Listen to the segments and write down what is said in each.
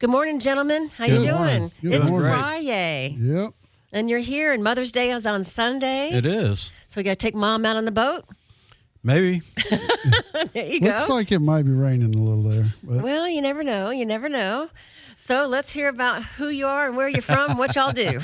Good morning, gentlemen. How Good you doing? morning. Good It's morning. Friday. Yep. And you're here, and Mother's Day is on Sunday. It is. So we got to take Mom out on the boat. Maybe. There you Looks go. like it might be raining a little there. But Well, you never know. You never know. So let's hear about who you are and where you're from, what y'all do.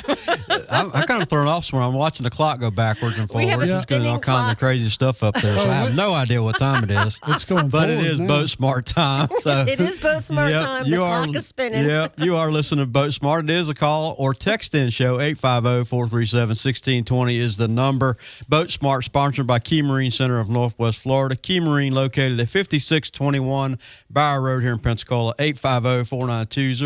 I'm kind of thrown off somewhere. I'm watching the clock go backwards and We forwards. have a It's doing spinning all kinds clock. of crazy stuff up there. So I have no idea what time it is. it's going But it forward is now. BoatSmart time. So It is BoatSmart Yep, time. The you clock is spinning. Yep, you are listening to BoatSmart. It is a call or text in show. 850-437-1620 is the number. BoatSmart, sponsored by Key Marine Center of Northwest Florida. Key Marine, located at 5621 Bauer Rd here in Pensacola. 850-492-0487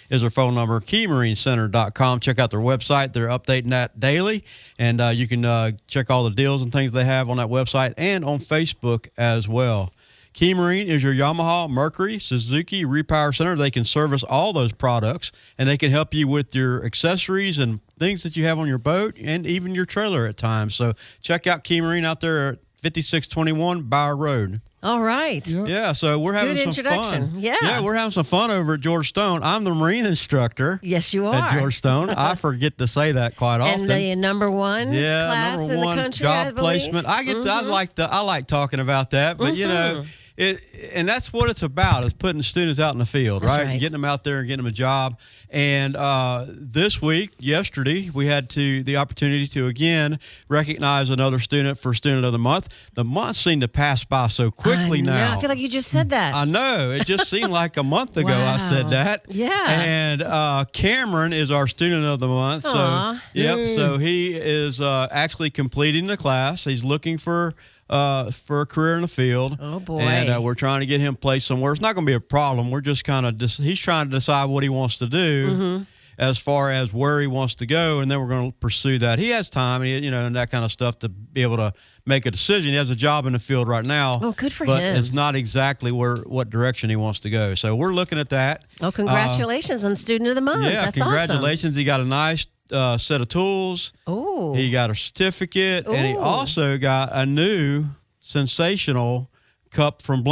is their phone number. KeyMarineCenter.com. Check out their website. They're updating that daily, and you can check all the deals and things they have on that website and on Facebook as well. Key Marine is your Yamaha, Mercury, Suzuki, Repower Center. They can service all those products, and they can help you with your accessories and things that you have on your boat and even your trailer at times. So check out Key Marine out there at 5621 Bauer Road. All right. Yep. Yeah, so we're having Good some introduction. fun. Yeah. We're having some fun over at Georgestone. I'm the marine instructor Yes, you at are. Georgestone. I forget to say that quite often. And the number one class number in one the country, I job believe. placement. I like talking about that, but you know, and that's what it's about, is putting students out in the field, That's right? right. Getting them out there and getting them a job. And this week, yesterday, we had the opportunity to again recognize another student for Student of the Month. The month seemed to pass by so quickly I know. now. I feel like you just said that. I know. It just seemed like a month ago I said Wow. that. Yeah. And Cameron is our Student of the Month. Aw. So, yep. Yay. So he is actually completing the class. He's looking for a career in the field. Oh, boy. And we're trying to get him placed somewhere. It's not going to be a problem. We're just kind of he's trying to decide what he wants to do. As far as where he wants to go, and then we're going to pursue that. He has time, and that kind of stuff to be able to make a decision. He has a job in the field right now. Oh, good for but him. it's not exactly what direction he wants to go. So we're looking at that. Oh, congratulations on Student of the Month. Yeah, That's congratulations. He got a nice set of tools. Oh. He got a certificate, and he Ooh. also got a new sensational cup from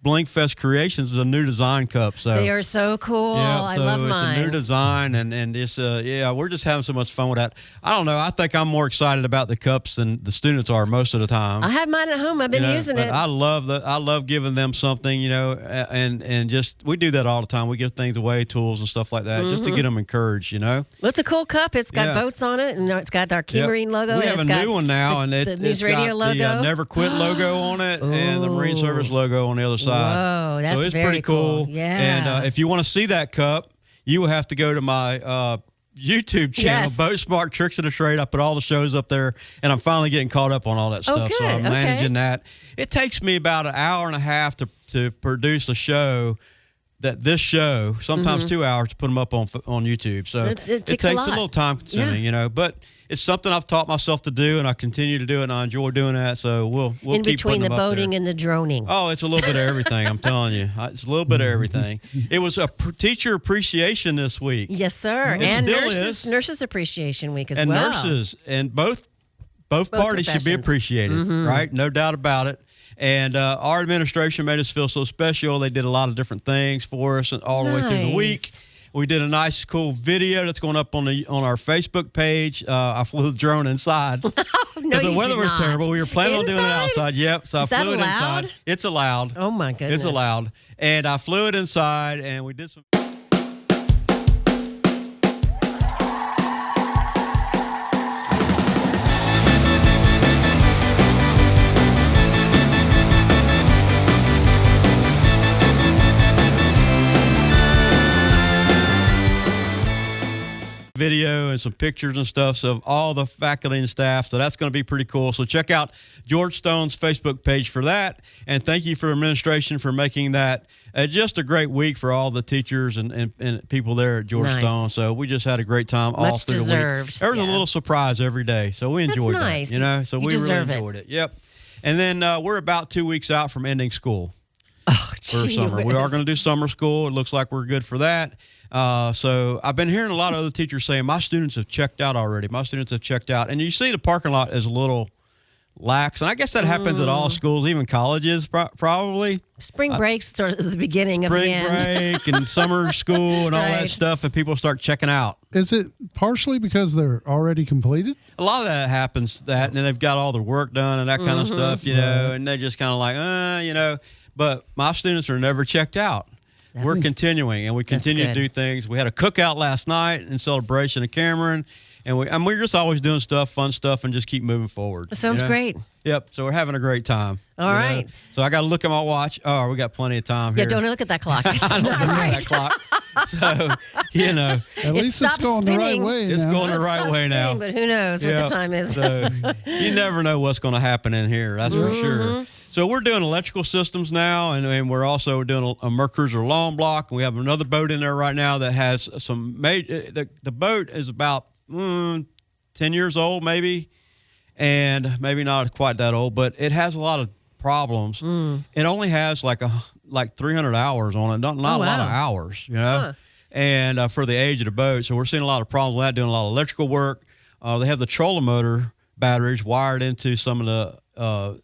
Blinkfest Creations, a new design cup. So They are so cool. yeah, I so love it's mine. a new design, and it's we're just having so much fun with that. I don't know. I think I'm more excited about the cups than the students are most of the time. I have mine at home. I've been using but it. I love giving them something, and just we do that all the time. We give things away, tools and stuff like that, just to get them encouraged, Well, it's a cool cup. It's got Yeah. boats on it, and it's got our Key Yep. Marine logo. We and have it's a got new one now, and the News it's Radio got the logo. Never Quit logo on it, and the Marine Ooh. Service logo on the other side. Whoa, that's so it's very pretty cool. Yeah. And if you want to see that cup, you will have to go to my YouTube channel, Yes. BoatSmart Tricks of the Trade. I put all the shows up there, and I'm finally getting caught up on all that stuff. So good. I'm Okay. managing that. It takes me about an hour and a half to produce a show. This show, sometimes 2 hours to put them up on YouTube. So It takes a lot. little time consuming, but it's something I've taught myself to do, and I continue to do it, and I enjoy doing that. So we'll in keep between putting the them up boating there. and the droning. Oh, it's a little bit of everything. I'm telling you, it's a little bit of everything. It was a teacher appreciation this week, Yes, sir. It And still nurses, is. Nurses Appreciation Week as and well. nurses, and both parties should be professions. appreciated, right? No doubt about it. And our administration made us feel so special. They did a lot of different things for us all the way through the Nice. week. We did a nice, cool video that's going up on our Facebook page. I flew the drone inside. No, Because the you weather did was not. terrible. We were planning on doing it Inside? outside. Yep. So Is I that flew it allowed? inside. It's allowed. Oh, my goodness. It's allowed. And I flew it inside, and we did some. Video and some pictures and stuff of all the faculty and staff. So that's going to be pretty cool. So check out Georgestone's Facebook page for that. And thank you for administration for making that just a great week for all the teachers and people there at Georgestone. Nice. So we just had a great time all Much through the deserved. week. There was a Yeah. little surprise every day. So we enjoyed nice. that. So You we really deserve it. enjoyed it. Yep. And then we're about 2 weeks out from ending school. Oh, For summer. We are going to do summer school. It looks like we're good for that. So I've been hearing a lot of other teachers saying, my students have checked out already. My students have checked out. And you see the parking lot is a little lax. And I guess that happens at all schools, even colleges probably. Spring break sort of is the beginning of the end. Spring break and summer school and all that Right. stuff, and people start checking out. Is it partially because they're already completed? A lot of that happens, and then they've got all their work done and that kind of stuff, and they're just kind of like, But my students are never checked out. We're continuing, and we continue to do things. We had a cookout last night in celebration of Cameron, and we're just always doing stuff, fun stuff, and just keep moving forward. That sounds great. Yep. So we're having a great time. All right. So I got to look at my watch. Oh, we got plenty of time here. Yeah, don't look at that clock. It's I don't not look at right. that clock. So, At least it's stopped going the right spinning. way It's now. going the right Stop way now. spinning, but who knows what the time is. So you never know what's going to happen in here. That's for sure. So we're doing electrical systems now, and we're also doing a Mercury or long block. We have another boat in there right now that has some the boat is about 10 years old, maybe, and maybe not quite that old, but it has a lot of problems. It only has like 300 hours on it, not a lot of hours, and for the age of the boat. So we're seeing a lot of problems with that, doing a lot of electrical work. They have the trolling motor batteries wired into some of the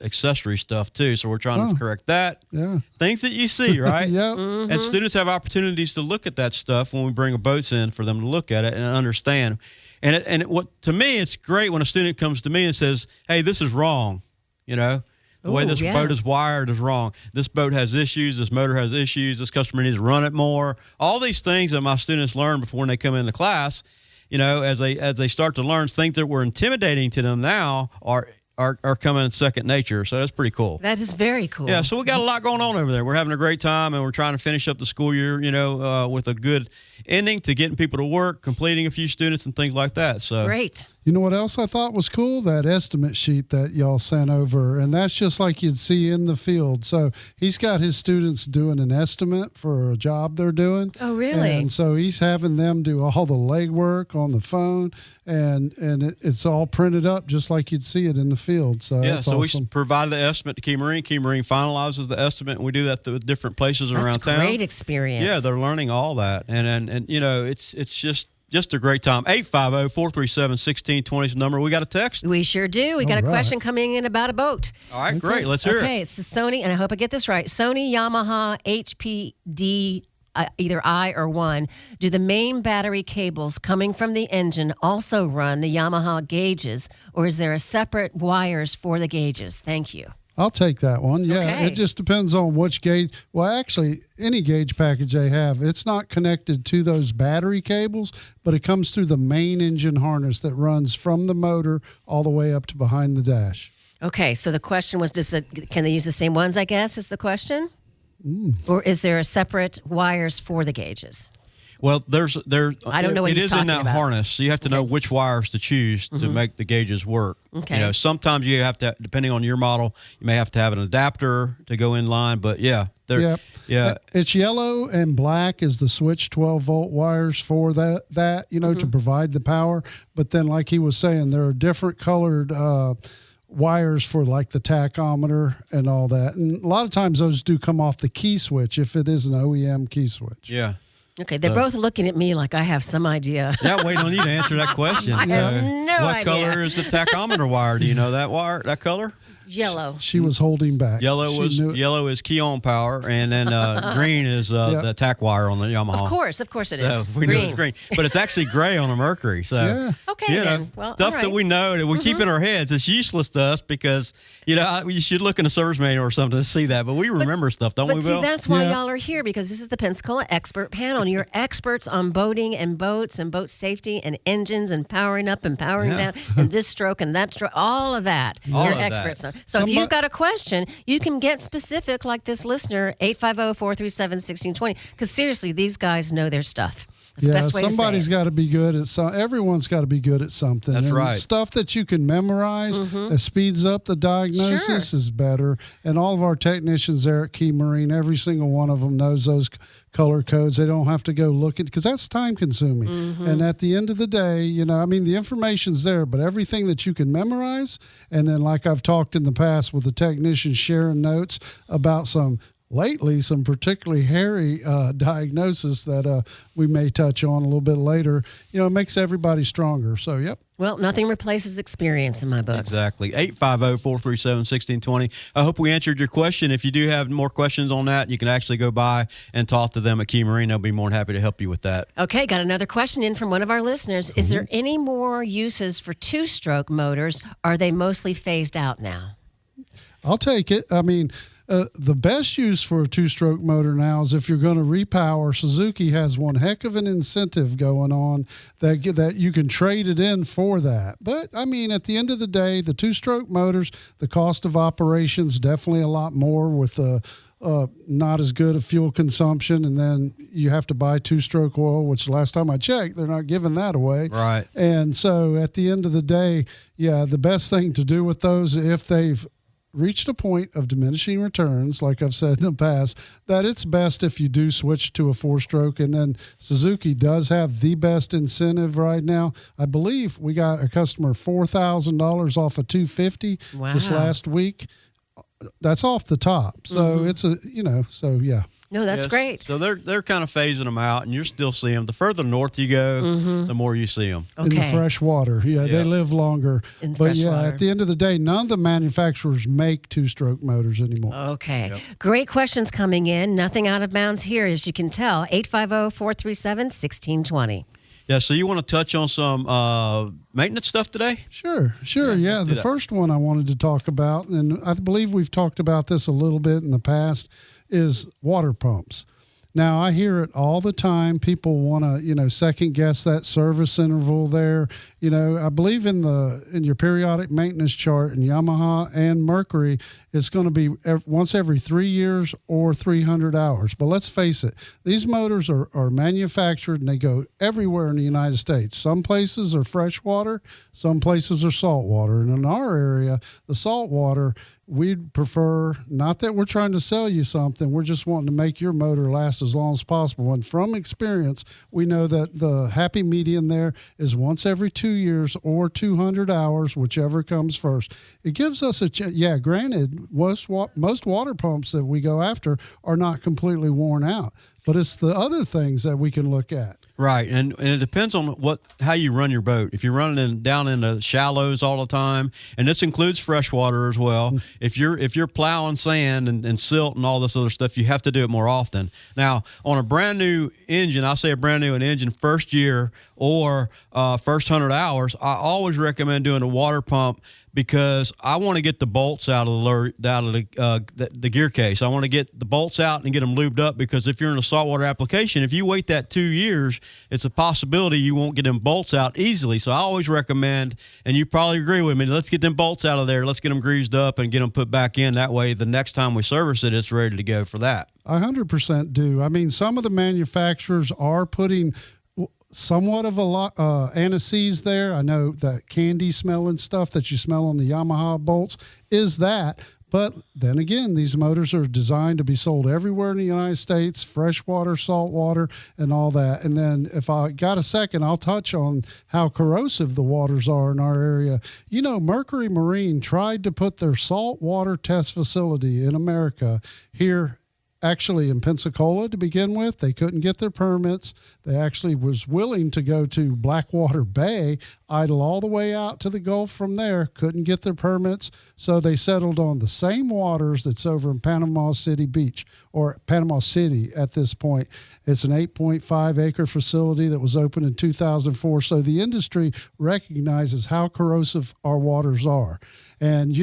accessory stuff too, so we're trying to correct that. Yeah. Things that you see, right? Yep. And students have opportunities to look at that stuff when we bring boats in for them to look at it and understand. What to me, it's great when a student comes to me and says, "Hey, this is wrong," The way this boat is wired is wrong. This boat has issues. This motor has issues. This customer needs to run it more. All these things that my students learn before they come into class, as they start to learn, things that were intimidating to them now are coming in second nature. So that's pretty cool. That is very cool. Yeah, so we got a lot going on over there. We're having a great time, and we're trying to finish up the school year, with a good ending to getting people to work, completing a few students and things like that. So Great. You know what else I thought was cool? That estimate sheet that y'all sent over. And that's just like you'd see in the field. So he's got his students doing an estimate for a job they're doing. Oh, really? And so he's having them do all the legwork on the phone. And it's all printed up just like you'd see it in the field. So that's awesome. We provided the estimate to Key Marine. Key Marine finalizes the estimate, and we do that with different places around town. Great experience. Yeah, they're learning all that. And it's just a great time. 850-437-1620 is the number. We got a text? We sure do. We got a question coming in about a boat. All right, great. Let's hear it. Okay, it's the Sony, and I hope I get this right. Sony Yamaha HPD, either I or 1. Do the main battery cables coming from the engine also run the Yamaha gauges, or is there a separate wires for the gauges? Thank you. I'll take that one. Yeah, Okay. It just depends on which gauge. Well, actually, any gauge package they have, it's not connected to those battery cables, but it comes through the main engine harness that runs from the motor all the way up to behind the dash. Okay, so the question was, can they use the same ones, I guess, is the question? Or is there a separate wires for the gauges? Well, I don't know what it he's is in talking that about. harness, so you have to know which wires to choose to make the gauges work. Okay. Sometimes you have to, depending on your model, you may have to have an adapter to go in line. But yeah, It's yellow and black is the switch 12-volt wires for that to provide the power. But then, like he was saying, there are different colored wires for like the tachometer and all that. And a lot of times those do come off the key switch if it is an OEM key switch. Yeah. Okay, they're both looking at me like I have some idea. Yeah, waiting on you to answer that question. I have no what idea. color is the tachometer wire? Do you know that color? Yellow. She was holding back. Yellow is key on power, and then green is the tack wire on the Yamaha. Of course it is. So we know it's green, but it's actually gray on a Mercury. So Okay, then. Well, stuff all that right. we know that we keep in our heads, it's useless to us because you should look in a service manual or something to see that. But we remember stuff, don't we, But Bill? see, that's why y'all are here, because this is the Pensacola Expert Panel, and you're experts on boating and boats and boat safety and engines and powering up and powering down and this stroke and that stroke, all of that. All You're of that. experts on. So if you've got a question, you can get specific like this listener, 850-437-1620, because seriously, these guys know their stuff. That's the best way to say somebody's it. got to be good at something. Everyone's got to be good at something. That's and right. Stuff that you can memorize that speeds up the diagnosis is better. And all of our technicians there at Key Marine, every single one of them knows those color codes. They don't have to go looking because that's time consuming. And at the end of the day, the information's there, but everything that you can memorize, and then like I've talked in the past with the technicians sharing notes about some lately some particularly hairy diagnosis that we may touch on a little bit later. It makes everybody stronger. So, yep. Well, nothing replaces experience in my book. Exactly. 850-437-1620. I hope we answered your question. If you do have more questions on that, you can actually go by and talk to them at Key Marine. They'll be more than happy to help you with that. Okay, got another question in from one of our listeners. Is there any more uses for two-stroke motors? Are they mostly phased out now? I'll take it. I mean, the best use for a two-stroke motor now is if you're going to repower. Suzuki has one heck of an incentive going on that you can trade it in for that. But, I mean, at the end of the day, the two-stroke motors, the cost of operation's definitely a lot more with not as good a fuel consumption, and then you have to buy two-stroke oil, which last time I checked, they're not giving that away. Right. And so at the end of the day, the best thing to do with those, if they've reached a point of diminishing returns, like I've said in the past, that it's best if you do switch to a four-stroke. And then Suzuki does have the best incentive right now. I believe we got a customer $4,000 off a 250 this last week. That's off the top. So it's yeah. No, that's great. So they're kind of phasing them out, and you're still seeing them. The further north you go, the more you see them. In the fresh water. They live longer. In but fresh water. At the end of the day, none of the manufacturers make two-stroke motors anymore. Okay. Yep. Great questions coming in. Nothing out of bounds here, as you can tell. 850-437-1620. Yeah, so you want to touch on some maintenance stuff today? Sure. Yeah, the first one I wanted to talk about, and I believe we've talked about this a little bit in the past, is water pumps. Now, I hear it all the time. People want to, second guess that service interval there. I believe in your periodic maintenance chart in Yamaha and Mercury, it's going to be once every 3 years or 300 hours. But let's face it, these motors are manufactured and they go everywhere in the United States. Some places are freshwater, some places are saltwater. And in our area, the saltwater, we'd prefer, not that we're trying to sell you something, we're just wanting to make your motor last as long as possible. And from experience, we know that the happy median there is once every 2 years or 200 hours, whichever comes first. It gives us granted, most water pumps that we go after are not completely worn out, but it's the other things that we can look at. Right, and it depends on how you run your boat. If you're running down in the shallows all the time, and this includes freshwater as well. If you're plowing sand and silt and all this other stuff, you have to do it more often. Now, on a brand new engine, I say a brand new engine, first year or first 100 hours, I always recommend doing a water pump, because I want to get the bolts out of the gear case. I want to get the bolts out and get them lubed up, because if you're in a saltwater application, if you wait that 2 years, it's a possibility you won't get them bolts out easily. So I always recommend, and you probably agree with me, let's get them bolts out of there. Let's get them greased up and get them put back in. That way, the next time we service it, it's ready to go for that. 100% do. I mean, some of the manufacturers are putting somewhat of a lot anise there. I know that candy smelling stuff that you smell on the Yamaha bolts is that. But then again, these motors are designed to be sold everywhere in the United States, freshwater, saltwater, and all that. And then if I got a second, I'll touch on how corrosive the waters are in our area. Mercury Marine tried to put their saltwater test facility in America here, actually in Pensacola to begin with. They couldn't get their permits. They actually was willing to go to Blackwater Bay, idle all the way out to the Gulf from there, couldn't get their permits. So they settled on the same waters that's over in Panama City Beach, or Panama City at this point. It's an 8.5 acre facility that was opened in 2004. So the industry recognizes how corrosive our waters are. And,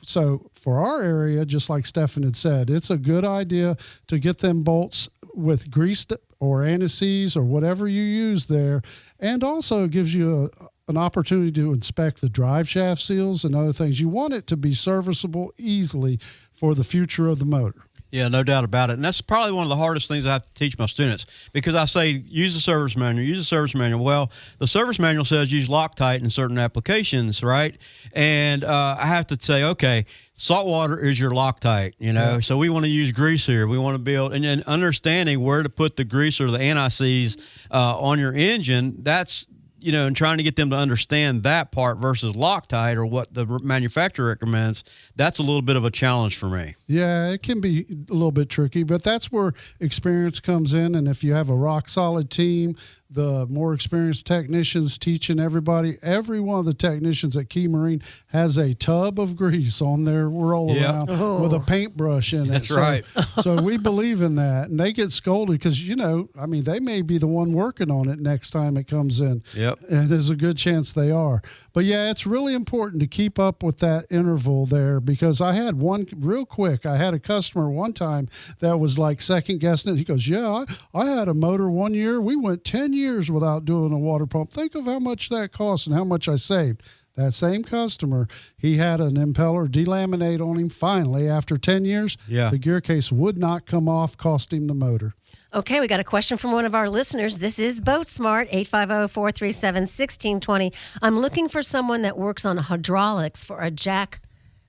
so for our area, just like Stefan had said, it's a good idea to get them bolts with greased or anise or whatever you use there. And also it gives you an opportunity to inspect the drive shaft seals and other things. You want it to be serviceable easily for the future of the motor. Yeah, no doubt about it. And that's probably one of the hardest things I have to teach my students, because I say, use the service manual. Well, the service manual says use Loctite in certain applications, right? And I have to say, okay, saltwater is your Loctite, Yeah. So we want to use grease here. We want to be able, and understanding where to put the grease or the anti-seize on your engine, that's, and trying to get them to understand that part versus Loctite or what the manufacturer recommends, that's a little bit of a challenge for me. Yeah, it can be a little bit tricky, but that's where experience comes in. And if you have a rock solid team, the more experienced technicians teaching everybody, every one of the technicians at Key Marine has a tub of grease on their roll around with a paintbrush in it. That's right. So we believe in that. And they get scolded because, they may be the one working on it next time it comes in. Yep. And there's a good chance they are. But yeah, it's really important to keep up with that interval there, because I had a customer one time that was like second guessing it. He goes, yeah, I had a motor one year. We went 10 years without doing a water pump. Think of how much that cost and how much I saved. That same customer, he had an impeller delaminate on him. Finally, after 10 years, the gear case would not come off, cost him the motor. Okay, we got a question from one of our listeners. This is BoatSmart, 850-437-1620. I'm looking for someone that works on hydraulics for a jack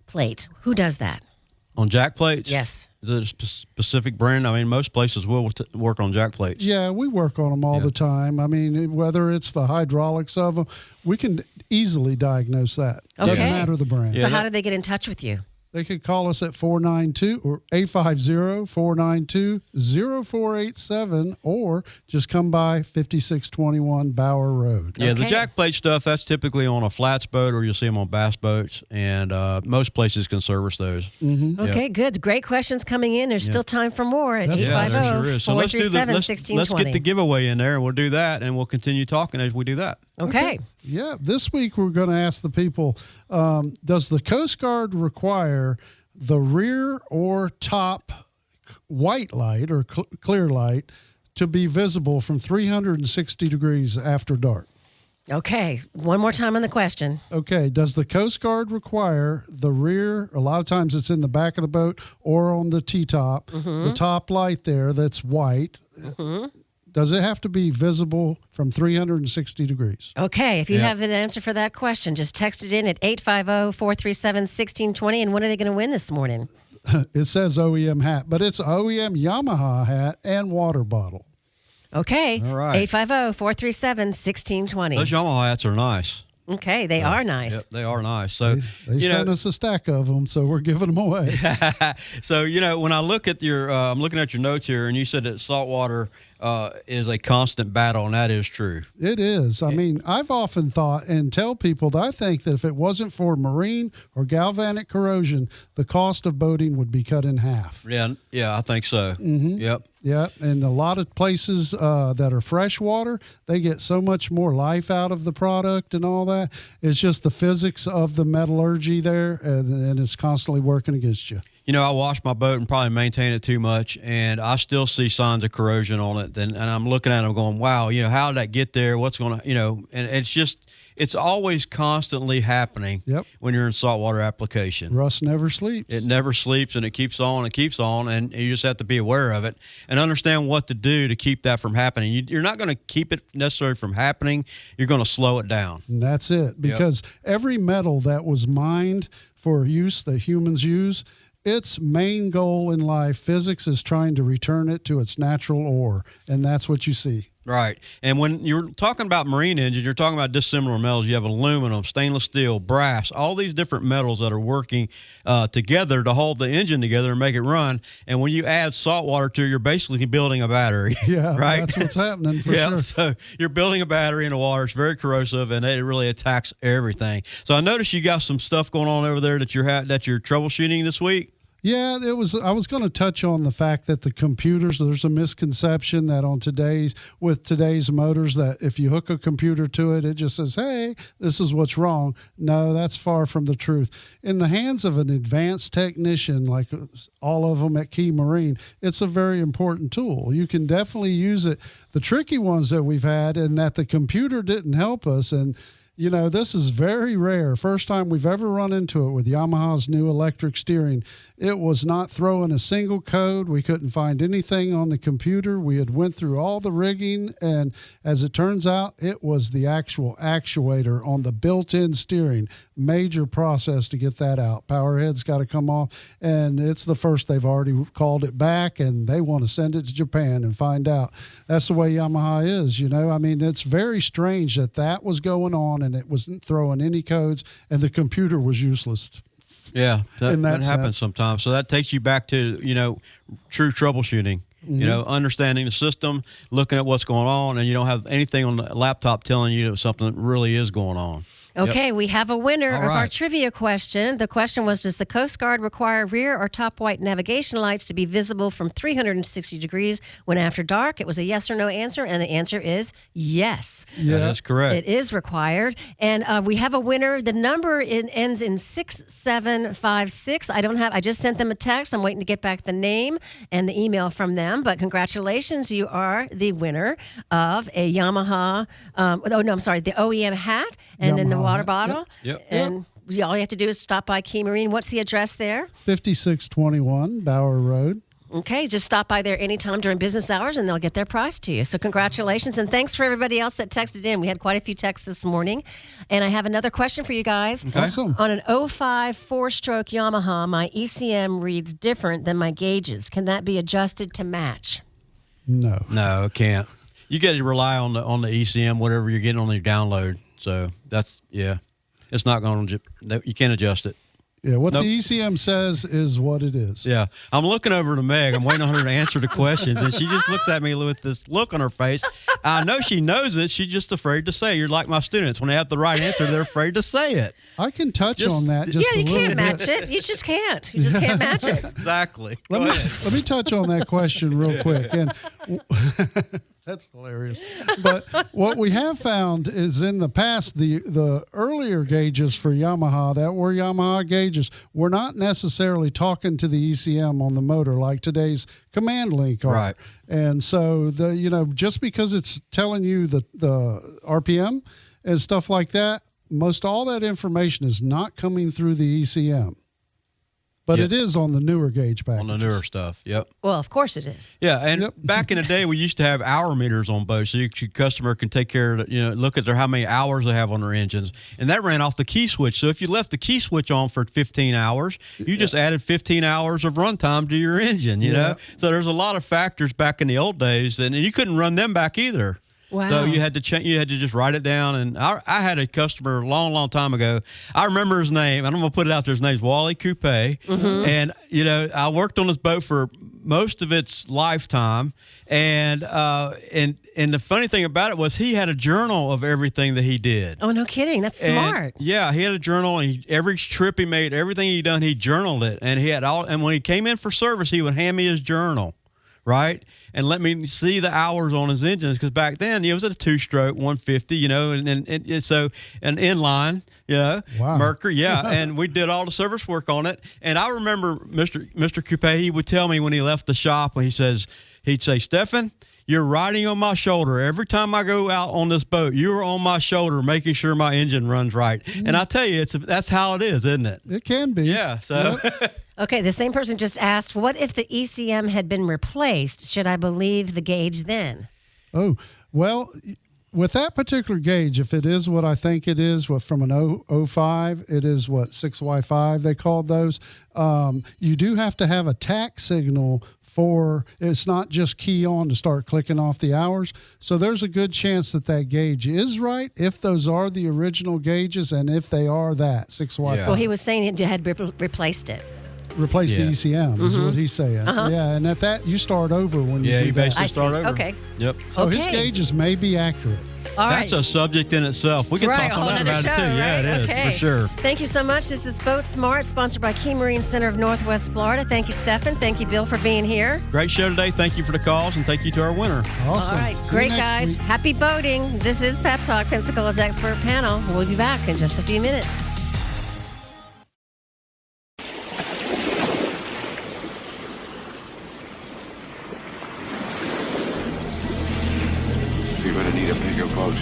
plate. Who does that? On jack plates? Yes. Is it a specific brand? I mean, most places will work on jack plates. Yeah, we work on them all the time. I mean, whether it's the hydraulics of them, we can easily diagose that. Okay. Doesn't matter the brand. So how do they get in touch with you? They could call us at 850-492-0487 or just come by 5621 Bauer Road. Yeah, the jack plate stuff, that's typically on a flats boat, or you'll see them on bass boats, and most places can service those. Mm-hmm. Okay, good. Great questions coming in. There's still time for more at 850-437-1620. Let's get the giveaway in there, and we'll do that, and we'll continue talking as we do that. Okay. Yeah, this week we're going to ask the people, does the Coast Guard require the rear or top white light or clear light to be visible from 360 degrees after dark? Okay, one more time on the question. Okay, does the Coast Guard require the rear, a lot of times it's in the back of the boat or on the T-top, the top light there that's white, does it have to be visible from 360 degrees? Okay, if you have an answer for that question, just text it in at 850-437-1620. And what are they going to win this morning? It says OEM hat, but it's OEM Yamaha hat and water bottle. Okay, all right. 850-437-1620. Those Yamaha hats are nice. Okay, they are nice. Yep, they are nice. So they sent us a stack of them, so we're giving them away. So when I look at your, I'm looking at your notes here, and you said that saltwater is a constant battle, and that is true. It is. I mean, I've often thought and tell people that I think that if it wasn't for marine or galvanic corrosion, the cost of boating would be cut in half. Yeah, I think so. Mm-hmm. Yep. Yeah, and a lot of places that are freshwater, they get so much more life out of the product and all that. It's just the physics of the metallurgy there, and it's constantly working against you. I wash my boat and probably maintain it too much, and I still see signs of corrosion on it. And I'm looking at them going, wow, how did that get there? What's going to, and it's always constantly happening when you're in saltwater application. Rust never sleeps. It never sleeps, and it keeps on and keeps on, and you just have to be aware of it and understand what to do to keep that from happening. You're not going to keep it necessarily from happening. You're going to slow it down. And that's it, because every metal that was mined for use that humans use, its main goal in life, physics, is trying to return it to its natural ore, and that's what you see. Right. And when you're talking about marine engines, you're talking about dissimilar metals. You have aluminum, stainless steel, brass, all these different metals that are working together to hold the engine together and make it run. And when you add salt water to it, you're basically building a battery. Yeah, right? That's what's happening for sure. So you're building a battery in the water. It's very corrosive, and it really attacks everything. So I noticed you got some stuff going on over there that you're troubleshooting this week. Yeah, I was going to touch on the fact that the computers, there's a misconception that with today's motors, that if you hook a computer to it, it just says, hey, this is what's wrong. No, that's far from the truth. In the hands of an advanced technician, like all of them at Key Marine, it's a very important tool. You can definitely use it. The tricky ones that we've had, and that the computer didn't help us, and you know, this is very rare. First time we've ever run into it with Yamaha's new electric steering. It was not throwing a single code. We couldn't find anything on the computer. We had went through all the rigging, and as it turns out, it was the actual actuator on the built-in steering. Major process to get that out. Power head's got to come off, and it's the first they've already called it back, and they want to send it to Japan and find out. That's the way Yamaha is, you know. I mean, it's very strange that was going on, and it wasn't throwing any codes, and the computer was useless. Yeah, that happens sometimes. So that takes you back to, you know, true troubleshooting. You know, understanding the system, looking at what's going on, and you don't have anything on the laptop telling you that something really is going on. Okay, we have a winner All of our right. trivia question. The question was, does the Coast Guard require rear or top white navigation lights to be visible from 360 degrees when after dark? It was a yes or no answer, and the answer is yes. Yeah. That is correct. It is required. And we have a winner. The number ends in 6756. I just sent them a text. I'm waiting to get back the name and the email from them. But congratulations, you are the winner of a Yamaha, the OEM hat, and then the Yamaha water hat. bottle. Yep. And all you have to do is stop by Key Marine. What's the address there? 5621 Bauer Road. Okay, just stop by there anytime during business hours and they'll get their prize to you. So congratulations, and thanks for everybody else that texted in. We had quite a few texts this morning. And I have another question for you guys. Okay. Awesome. On an 05 four-stroke Yamaha, my ECM reads different than my gauges. Can that be adjusted to match? No. No, it can't. You got to rely on the ECM, whatever you're getting on your download. So that's, it's not going to, you can't adjust it. Yeah, what Nope. the ECM says is what it is. Yeah. I'm looking over to Meg. I'm waiting on her to answer the questions, and she just looks at me with this look on her face. I know she knows it. She's just afraid to say it. You're like my students. When they have the right answer, they're afraid to say it. I can touch Just- on that just Yeah, a you little can't bit. match it. You just can't. You just can't match it. Exactly. Let Go me, ahead. let me touch on that question real quick. And that's hilarious. But what we have found is in the past, the earlier gauges for Yamaha that were Yamaha gauges were not necessarily talking to the ECM on the motor like today's command link are. Right. And so just because it's telling you the RPM and stuff like that, most all that information is not coming through the ECM. But Yep. it is on the newer gauge packages. On the newer stuff. Yep. Well, of course it is. Yeah, and Yep. back in the day, we used to have hour meters on boats, so your customer can take care of, look at how many hours they have on their engines, and that ran off the key switch. So if you left the key switch on for 15 hours, you just added 15 hours of runtime to your engine. You know, so there's a lot of factors back in the old days, and you couldn't run them back either. Wow. So you had to change. You had to just write it down. And I had a customer a long, long time ago. I remember his name. And I'm going to put it out there. His name's Wally Coupe. And I worked on this boat for most of its lifetime. And the funny thing about it was he had a journal of everything that he did. Oh, no kidding. That's smart. And, yeah, he had a journal, and every trip he made, everything he done, he journaled it. And he had all. And when he came in for service, he would hand me his journal, right, and let me see the hours on his engines, because back then it was a two-stroke 150, and so an inline, Wow. Mercury, yeah, and we did all the service work on it. And I remember Mr. Coupe, he would tell me when he left the shop, he'd say, Stefan, you're riding on my shoulder. Every time I go out on this boat, you're on my shoulder making sure my engine runs right. And I tell you, that's how it is, isn't it? It can be. Yeah, so... Okay, the same person just asked, what if the ECM had been replaced? Should I believe the gauge then? Oh, well, with that particular gauge, if it is what I think it is, from an 05, it is 6Y5 they called those. You do have to have a tack signal it's not just key on to start clicking off the hours. So there's a good chance that gauge is right if those are the original gauges, and if they are that 6Y5. Yeah. Well, he was saying it had replaced it. Replace Yeah. the ECM is what he's saying. Yeah, and at that, you start over when you Yeah, do you that. basically I start see. over. Okay. Yep. So his Okay. gauges may be accurate. All That's right. a subject in itself. We can Right, talk a on whole that nother about show, it too. Yeah, right? it is Okay. for sure. Thank you so much. This is BoatSmart, sponsored by Key Marine Center of Northwest Florida. Thank you, Stefan. Thank you, Bill, for being here. Great show today. Thank you for the calls, and thank you to our winner. Awesome. All right. See you Great, next guys. week. Happy boating. This is Pep Talk, Pensacola's expert panel. We'll be back in just a few minutes. You're gonna need a bigger boat.